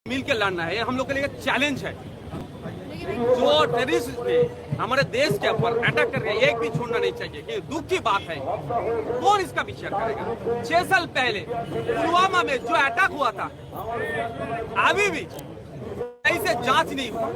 मिलकर लड़ना है, ये हम लोग के लिए चैलेंज है। जो टेररिस्ट ने हमारे देश के ऊपर अटैक कर रहे हैं, एक भी छोड़ना नहीं चाहिए। ये दुख की बात है, कौन इसका विचार करेगा। 6 साल पहले पुलवामा में जो अटैक हुआ था, अभी भी ऐसे जांच नहीं हुआ,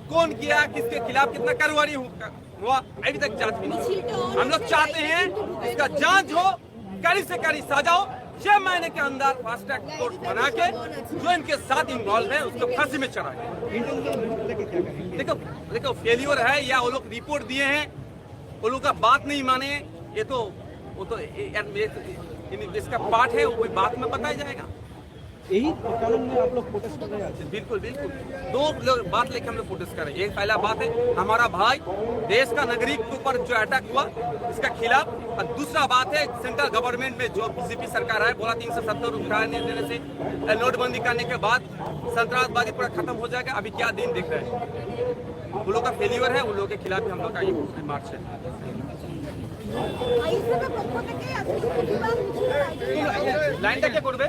कौन किया, किसके खिलाफ कितना कार्रवाई हुआ, अभी तक जांच भी नहीं। हम लोग चाहते हैं इसका जांच हो, कड़ी से कड़ी सजा हो, 6 महीने के अंदर फास्ट ट्रैक कोर्ट बना के जो इनके साथ इन्वॉल्व है उसको फांसी में चढ़ाए। देखो फेलियर है या वो लोग रिपोर्ट दिए हैं, वो लोग का बात नहीं माने, ये तो वो तो इसका पार्ट है, वो कोई बात में बताया जाएगा। यही कारण में आप लोग प्रोटेस्ट कर रहे हैं? बिल्कुल बिल्कुल, 2 बात लेकर हम लोग प्रोटेस्ट कर रहे हैं। एक पहला बात है हमारा भाई देश का नागरिक के ऊपर जो अटैक हुआ इसका खिलाफ, और दूसरा बात है सेंट्रल गवर्नमेंट में जो बीजेपी सरकार है, बोला 370 उठाने देने से, नोटबंदी करने के बाद संतरासवादी पूरा खत्म हो जाएगा। अभी क्या दिन दिख रहे हैं, वो लोग का फेलियर है, उन लोगों के खिलाफ भी हम लोग का ये मार्च है। লাইনটা কে করবে,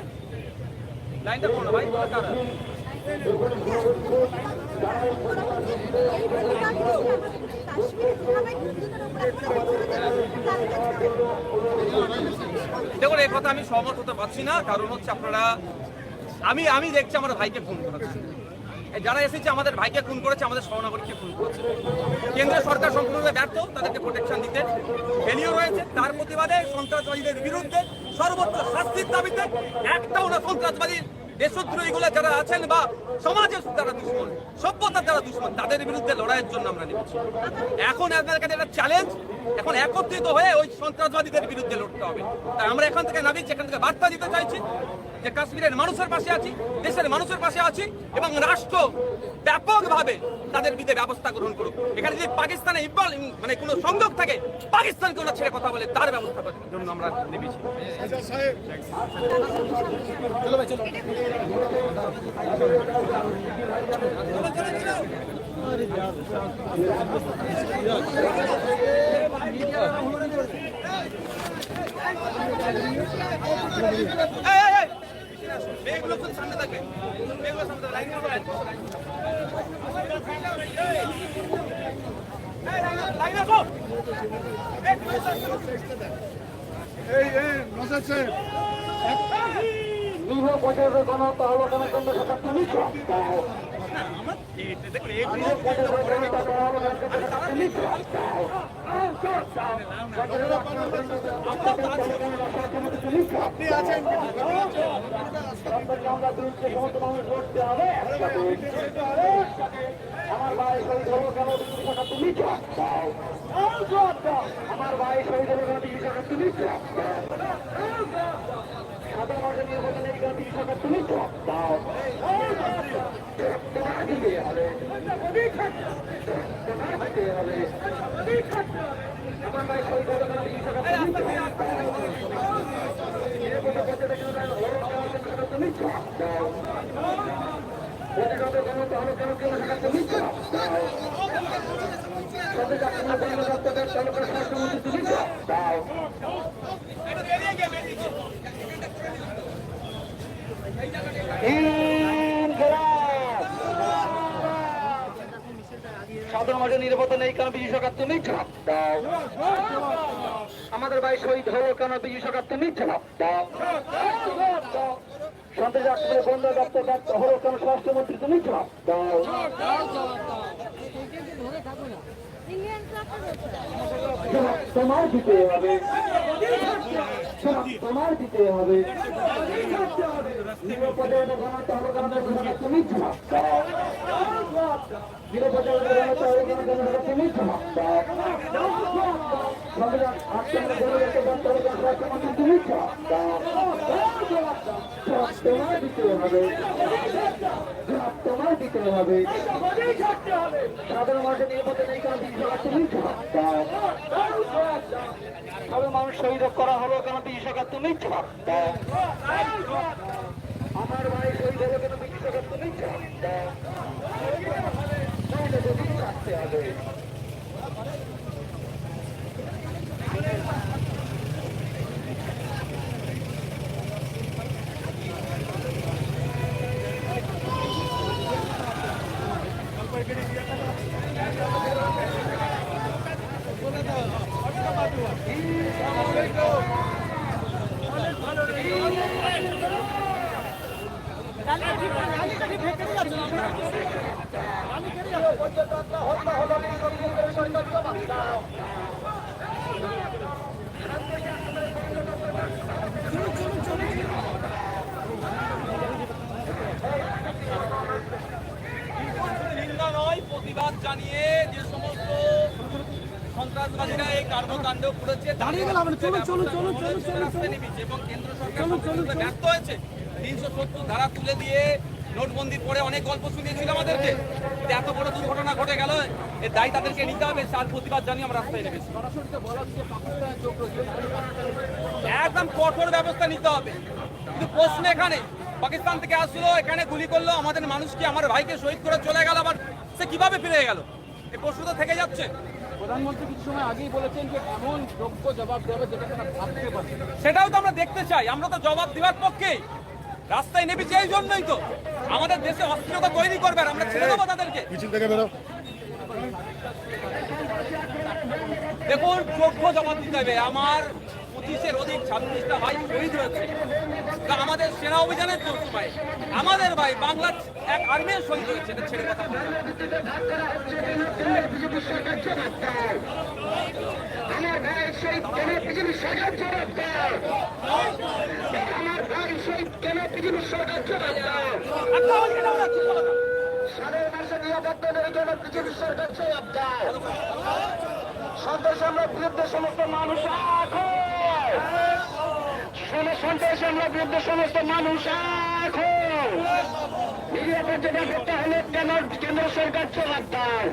লাইনটা কোন ভাই কারা? দেখুন এই কথা আমি সহমত হতে পারছি না, কারণ হচ্ছে আপনারা আমি দেখছি আমার ভাইকে ফোন করেছে, যারা এসেছে আমাদের ভাইকে খুন করেছে, আমাদের সহনাগরিককে খুন করেছে। কেন্দ্রীয় সরকার সম্পূর্ণভাবে ব্যর্থ তাদেরকে প্রোটেকশন দিতে, ফেলিও রয়েছে। তার প্রতিবাদে সন্ত্রাসবাদীদের বিরুদ্ধে সর্বোচ্চ শাস্তির দাবিতে একটাও না সন্ত্রাসবাদী দেশদ্রোহীগুলো যারা আছেন বা সমাজের যারা দুশ্মন, সভ্যতার যারা দুশ্মন, তাদের বিরুদ্ধে লড়াইয়ের জন্য আমরা নেমেছি। এখন আপনাদের কাছে একটা চ্যালেঞ্জ, এখন একত্রিত হয়ে ওই সন্ত্রাসবাদীদের বিরুদ্ধে লড়তে হবে। তাই আমরা এখান থেকে নামিয়েছি, এখান থেকে বার্তা দিতে চাইছি যে কাশ্মীরের মানুষের পাশে আছি, দেশের মানুষের পাশে আছি, এবং রাষ্ট্র ব্যাপকভাবে তাদের বিরুদ্ধে ব্যবস্থা গ্রহণ করুক। এখানে যদি পাকিস্তানে মানে কোনো সংযোগ থাকে, পাকিস্তানকে ওরা ছেড়ে কথা বলে তার ব্যবস্থা করার জন্য আমরা নেমেছি। চলো ভাই চলো। বেগুলো সামনে থাকবে, বেগুলো সামনে লাইন করবে, লাইন রাখো। এই নজর সাহেব নিহ পর্যায়ে কোনো তাহলে কোনো কোনো কথা তুমি আপনি আছেন আমরা বিরুদ্ধে সমস্ত মানুষ লড়তে হবে। আমার ভাই শহীদ হলো কেন তুমি আমার ভাই শহীদ হলো কেন তুমি সাধারণ মানুষের নির্বাচনে এই গান্ধী সরকার তুমি দাও দিতে হবে, আমার ভাই শহীদ হলো কেন তুমি সরকার তুমি দাও, প্রতিরোধের কোনো তাহলে কেন কেন সরকার তুমি দাও, সাথে স্বাস্থ্যমন্ত্রী তুমি দাও। সাধারণ মানুষের নিরাপত্তা নেই কেন বিজু সরকার তুমি জবাব দাও। আমাদের ভাই শহীদ হলো কেন বিজু সরকার তুমি জবাব দাও। সন্ত্রাসী বন্ধ দপ্তর ব্যর্থ হলো কেন স্বরাষ্ট্রমন্ত্রী তুমি জবাব দাও। তোমার দিতে হবে, তোমার দিতে হবে, নিরাপদে তুমি জবাব দাও, নিরাপদে তুমি জবাব দাও, তুমি জবাব দাও, তোমার দিতে হবে, তোমার দিতে হবে, সাধারণ মানুষের নিরাপদে নেই কেন তুমি জবাব দাও, সাধারণ মানুষ শহীদ করা হলো কেন বিজু সরকার তুমি জবাব দাও, আমার ভাই শহীদ হলো কেন বিজু সরকার তুমি জবাব দাও, রাখতে হবে। নিন্দা নয়, প্রতিবাদ জানিয়ে যে সমস্ত সন্ত্রাসবাদীরা এই কর্মকাণ্ড করেছে দাঁড়িয়ে গেলাম না, চলুন, চলুন, চলুন, চলুন, চলুন, রাস্তায় নেমেছে এবং কেন্দ্র সরকার চলুন, চলুন, সম্পূর্ণরূপে ব্যর্থ হয়েছে। 370 ধারা তুলে দিয়ে নোটবন্দির পরে অনেক গল্প শুনিয়েছিল আমাদেরকে, যে এত বড় দুর্ঘটনা ঘটে গেল, এর দায় তাদেরকে নিতে হবে। তার প্রতিবাদ জানিয়ে আমরা রাস্তায় নেমেছি। একদম কঠোর ব্যবস্থা নিতে হবে। কিন্তু প্রশ্ন এখানে, পাকিস্তান থেকে আসলো, এখানে গুলি করলো, আমাদের মানুষকে, আমার ভাইকে শহীদ করে চলে গেল, আবার সে কিভাবে ফিরে গেল? এই প্রশ্ন তো থেকে যাচ্ছে। প্রধানমন্ত্রী কিছু সময় আগেই বলেছেন যে এমন যোগ্য জবাব দেবে যেটা তারা ভাবতে পারছে না। সেটাও তো আমরা দেখতে চাই। আমরা তো জবাব দেওয়ার পক্ষেই রাস্তায় নেমেছি, এই জন্যই তো। আমাদের দেশে অস্থিরতা তৈরি করবে আর আমরা ছেড়ে দেবো তাদেরকে? মিছিল থেকে বেরো। দেখুন, যোগ্য জবাব দিতে হবে। আমার 25-এর অধিক 26টা ভাই শহীদ হয়েছে আমাদের সেনা অভিযানের সময়। আমাদের ভাই বাংলার এক আর্মির শহীদ হয়েছে, এটা ছেড়ে কথা বলতে হবে। আমার ভাই শহীদ কেন পৃথিবীর সরকার জবাব দাও? আমার ভাই শহীদ কেন পৃথিবীর সরকার জবাব দাও? সাধারণ মানুষের নিরাপত্তা নেই কেন পৃথিবীর সরকার জবাব দাও? সন্ত্রাস হামলার বিরুদ্ধে সমস্ত মানুষ এখন সন্ত্রাস হামলার বিরুদ্ধে সমস্ত মানুষ এখন নিরাপত্তা করতে হলে কেন কেন্দ্র সরকার জবাব দেয়?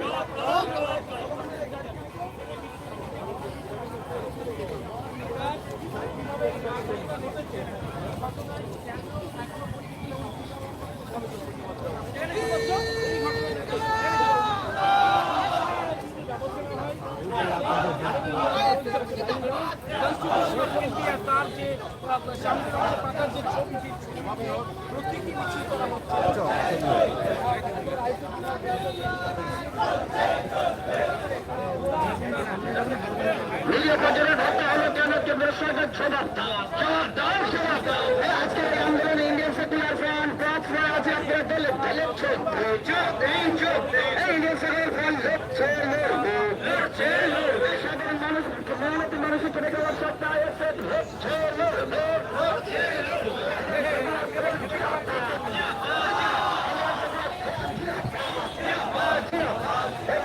তার যে সামনে পাতার যে ছবিটি প্রতীকী মিছিল করা হচ্ছে। নিরাপত্তা ধরতে হলে কেন কেন্দ্র সরকার জবাব দাও? জবাব দাও, জবাব দাও। আজকের এই আন্দোলনে ইন্ডিয়ান সেকুলার ফ্রন্ট প্রার্থনা আছে, আপনারা দলে দেখছেন। এই ইন্ডিয়ান সেকুলার ফ্রন্ট লড়ছে, লড়বে। সাধারণ মানুষ, মেহনতি মানুষের চলে যাওয়ার সত্ত্বেও এসে লড়ছে, লড়বে।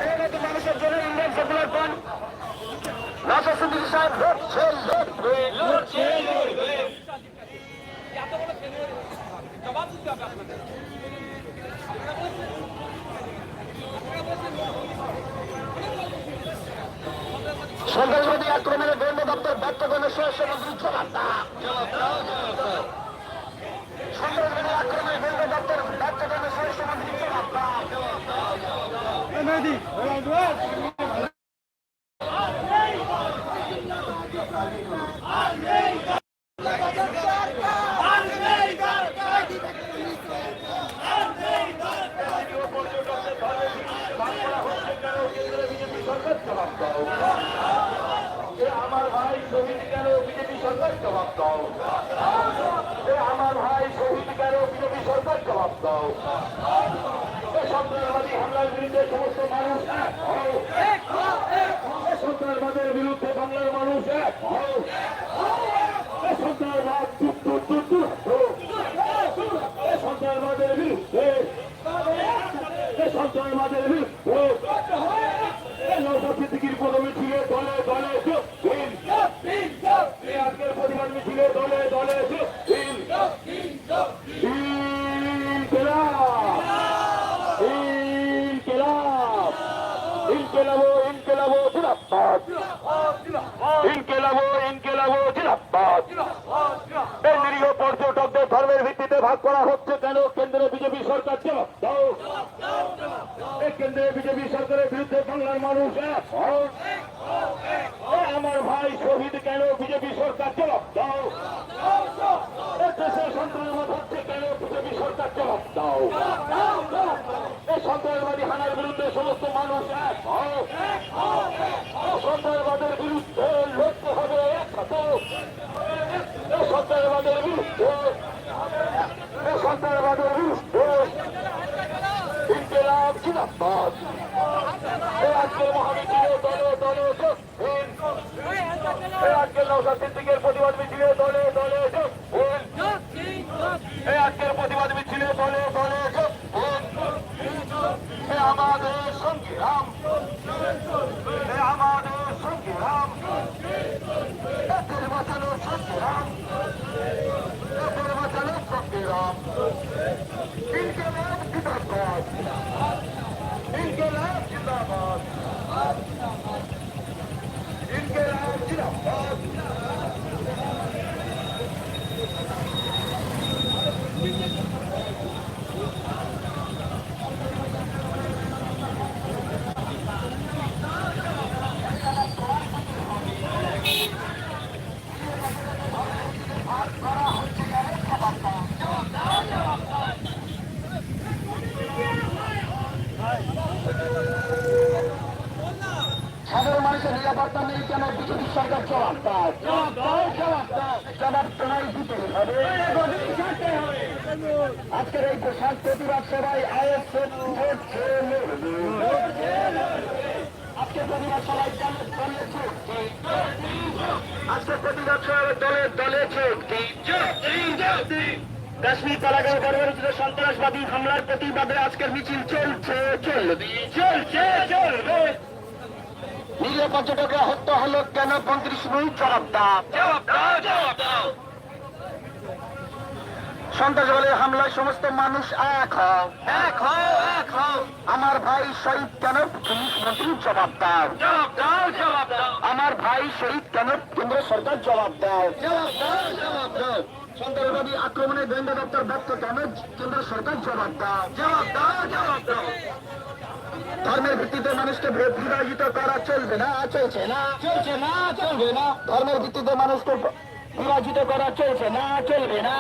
মেহনতি মানুষের জন্য ইন্ডিয়ান সেকুলার ফ্রন্ট নজরুল সাহেব লড়ছে, লড়বে, লড়ছে, লড়বে। এত বড় কেন্দ্রের জবাব দিতে হবে আপনাদের। সন্ত্রাসবাদী আক্রমণে গোয়েন্দা দপ্তর ব্যর্থ করলে স্বরাষ্ট্রমন্ত্রী জবাব দাও। সন্ত্রাসবাদী আক্রমণে গোয়েন্দা দপ্তর ব্যর্থ করলে স্বরাষ্ট্রমন্ত্রী জবাব দাও। আমার ভাই শহীদ কেন বিজেপি সরকার জবাব দাও? আমার ভাই শহীদ কেন বিজেপি সরকার জবাব দাও? সন্ত্রাসবাদী হামলার বিরুদ্ধে সমস্ত মানুষ এক হও। সন্ত্রাসবাদের বিরুদ্ধে বাংলার মানুষ এক হও। সন্ত্রাসবাদ সন্ত্রাসবাদের বিরুদ্ধে, সন্ত্রাসবাদের বিরুদ্ধে সিদ্দিকির কোনো মিছিলে দলে দলে আজকের প্রতিবাদ মিছিলে দলে দলে ইনকেলাবো ইনকেলাবো জিন্দাবাদ, ইনকেলাবো ইনকেলাবো জিন্দাবাদ। এই নিরীহ পর্যটকদের ধর্মের ভিত্তিতে ভাগ করা হচ্ছে কেন? কেন্দ্রে বিজেপি সরকার জবাব দাও। এই কেন্দ্রে বিজেপি সরকারের বিরুদ্ধে বাংলার মানুষ এক হও। আমার ভাই শহীদ কেন বিজেপি সরকার জবাব দাও। দেশে সন্ত্রাসবাদ হচ্ছে কেন বিজেপি সরকার জবাব দাও। এই সন্ত্রাসবাদী হানার বিরুদ্ধে সমস্ত মানুষ এক হও। সন্ত্রাসবাদের বিরুদ্ধে লড়তে হবে একসাথে। সন্ত্রাসবাদের বিরুদ্ধে, সন্ত্রাসবাদের বিরুদ্ধে জিন্দাবাদ এই আজকের মহামিছিলে দলে দলে যোগহীন এই আজকের নওশাদ সিদ্দিকের প্রতিবাদ মিছিলে দলে দলে যোগহীন এই আজকের প্রতিবাদ মিছিলে দলে দলে যোগহীন এই আমাদের সংগ্রাম এই আমাদের সংগ্রাম এদের বাঁচানো সংগ্রাম এদের বাঁচানো সংগ্রাম ইনকিলাব জিন্দাবাদ ইনকিলাব জিন্দাবাদ ইনকিলাব জিন্দাবাদ সাধারণ মানুষের নিরাপত্তা নেই কেন বিজেপি সরকার জবাব দাও জবাব তোমায় দিতেই হবে আজকের এই পোশাক প্রতিবাদ সভায় আইএসএফ আজকে প্রতিবাদ সভায় দলে দলে যোগ আজকে প্রতিবাদ সভায় দলে দলে যোগ কাশ্মীর কারাগার পরিবর্তিত সন্ত্রাসবাদী হামলার প্রতিবাদে আজকের মিছিল চলছে চলবে নিরীহ পর্যটকরা হত্যা হলো কেন 35 মিনিট জবাব দাও সন্ত্রাসবাদের হামলায় সমস্ত মানুষ এক হও আমার ভাই শহীদ কেন পুলিশ মন্ত্রী জবাব দাও আমার ভাই শহীদ কেন কেন্দ্র সরকার জবাব দাও সন্ত্রাসবাদী আক্রমণে গোয়েন্দা দপ্তর ব্যর্থ কেন কেন্দ্র সরকার জবাব দাও ধর্মের ভিত্তিতে মানুষকে বিভাজিত করা চলবে না চলবে না ধর্মের ভিত্তিতে মানুষকে বিভাজিত করা চলবে না চলবে না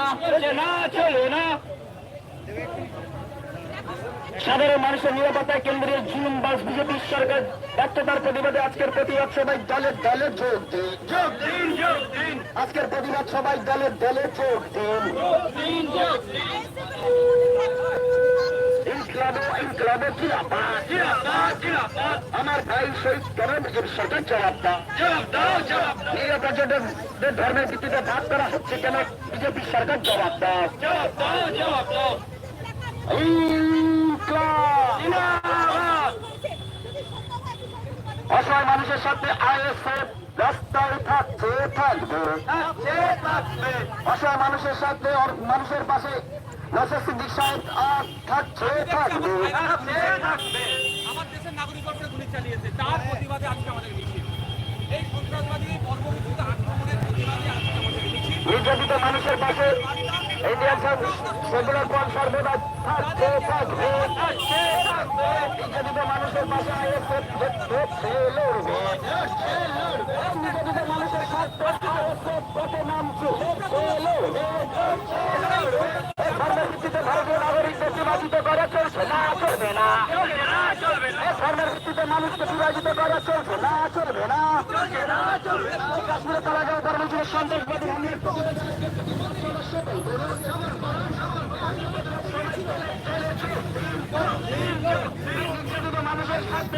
সাধারণ মানুষের নিরাপত্তায় কেন্দ্রীয় জুলুমবাজ বিজেপি সরকার ব্যর্থতার প্রতিবাদে আজকের প্রতিবাদ সবাই দলে দলে যোগ দিন আজকের প্রতিবাদ সবাই দলে দলে যোগ দিন ইনকলাবে জিন্দাবাদ আমার ভাই শহীদ কেন বিজেপি সরকার জবাব দাও নিরীহ পর্যটকদের ধর্মের ভিত্তিতে ভাগ করা হচ্ছে কেন বিজেপি সরকার জবাব দাও অসহায় মানুষের সাথে আইএসএফ রাস্তায় থাকবে অসহায় মানুষের সাথে মানুষের পাশে নওশাদ সিদ্দিক সাহেব থাকবে আমার দেশের নাগরিকের উপরে গুলি চালিয়েছে তার প্রতিবাদে আজকে আমাদের মিছিল এই সন্ত্রাসবাদী বর্বরোচিত আক্রমণের প্রতিবাদে আজকে আমাদের মিছিল নির্যাতিত মানুষের পাশে ইন্ডিয়ান সেকুলার ফ্রন্ট সর্বদা থাকবে নির্যাতিত মানুষের পাশে আইএসএফ লড়বে নির্যাতিত মানুষের সাথে আইএসএফ পথে নামছে লড়বে ধর্মের ভিত্তিতে ভারতীয় নাগরিকদের বিভাজিত করা চলছে না চলবে না ধর্মের ভিত্তিতে মানুষকে বিভাজিত করা চলছে না চলবে না কাশ্মীরের কারাগার কর্মসূচির সন্ত্রাসবাদী হামলার মানুষের সাথে